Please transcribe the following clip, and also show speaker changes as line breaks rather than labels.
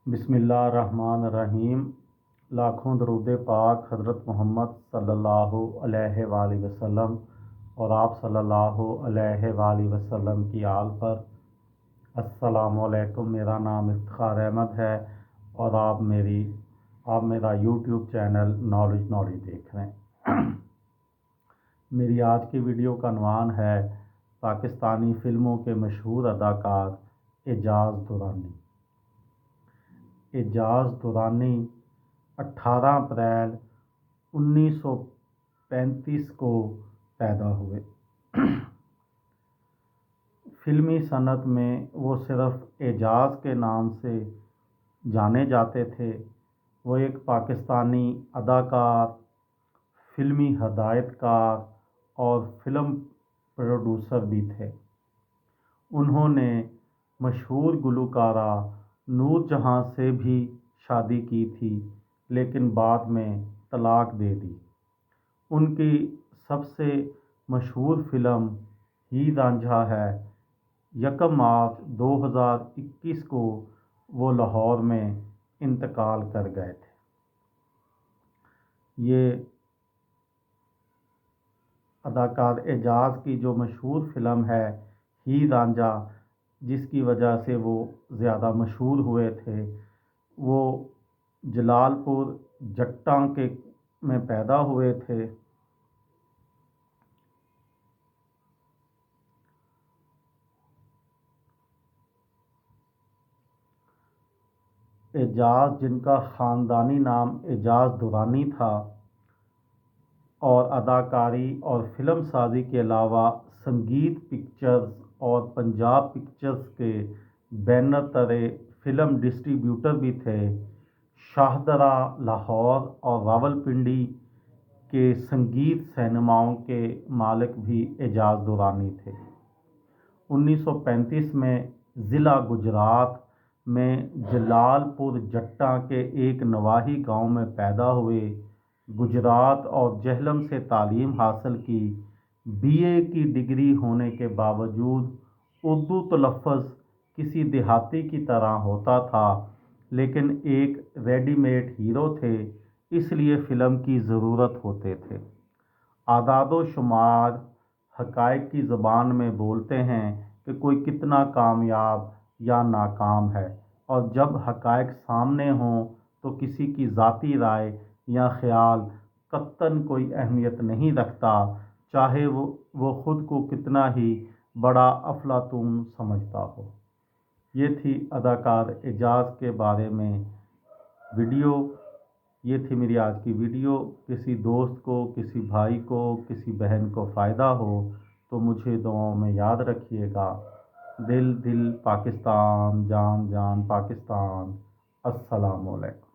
बिस्मिल्लाहिर्रहमानिर्रहीम। लाखों दरूद पाक हज़रत मोहम्मद सल्लल्लाहु अलैहि वसल्लम और आप सल्लल्लाहु अलैहि वसल्लम की आल पर। अस्सलामुअलैकुम। मेरा नाम इफ्तिखार अहमद है और आप मेरा यूट्यूब चैनल नॉलेज देख रहे हैं। मेरी आज की वीडियो का उन्वान है पाकिस्तानी फ़िल्मों के मशहूर अदाकार एजाज़ दुरानी। एजाज़ दुरानी 18 अप्रैल 1935 को पैदा हुए। फ़िल्मी सनत में वो सिर्फ़ एजाज़ के नाम से जाने जाते थे। वो एक पाकिस्तानी अदाकार, फ़िल्मी हदायतकार और फ़िल्म प्रोड्यूसर भी थे। उन्होंने मशहूर गुलकारा नूर जहाँ से भी शादी की थी, लेकिन बाद में तलाक दे दी। उनकी सबसे मशहूर फ़िल्म ही रांझा है। 1 मार्च 2021 को वो लाहौर में इंतकाल कर गए थे। ये अदाकार एजाज़ की जो मशहूर फ़िल्म है ही रांझा, जिसकी वजह से वो ज़्यादा मशहूर हुए थे, वो जलालपुर जट्टा में पैदा हुए थे। एजाज़, जिनका ख़ानदानी नाम एजाज़ दुरानी था, और अदाकारी और फ़िल्म साजी के अलावा संगीत पिक्चर्स और पंजाब पिक्चर्स के बैनर तले फ़िल्म डिस्ट्रीब्यूटर भी थे। शाहदरा लाहौर और रावलपिंडी के संगीत सिनेमाओं के मालिक भी एजाज़ दुरानी थे। 1935 में ज़िला गुजरात में जलालपुर जट्टा के एक नवाही गांव में पैदा हुए। गुजरात और जेहलम से तालीम हासिल की। बीए की डिग्री होने के बावजूद उर्दू तलफ़्फ़ुज़ किसी देहाती की तरह होता था, लेकिन एक रेडीमेड हीरो थे, इसलिए फ़िल्म की ज़रूरत होते थे। आदादो शुमार हक़ाइक़ की ज़बान में बोलते हैं कि कोई कितना कामयाब या नाकाम है, और जब हक़ाइक़ सामने हों तो किसी की ज़ाती राय या ख़याल कतई कोई अहमियत नहीं रखता, चाहे वो ख़ुद को कितना ही बड़ा अफलातून समझता हो। ये थी अदाकार एजाज़ के बारे में वीडियो। ये थी मेरी आज की वीडियो। किसी दोस्त को, किसी भाई को, किसी बहन को फ़ायदा हो तो मुझे दुआओं में याद रखिएगा। दिल दिल पाकिस्तान, जान जान पाकिस्तान। अस्सलामु अलैकुम।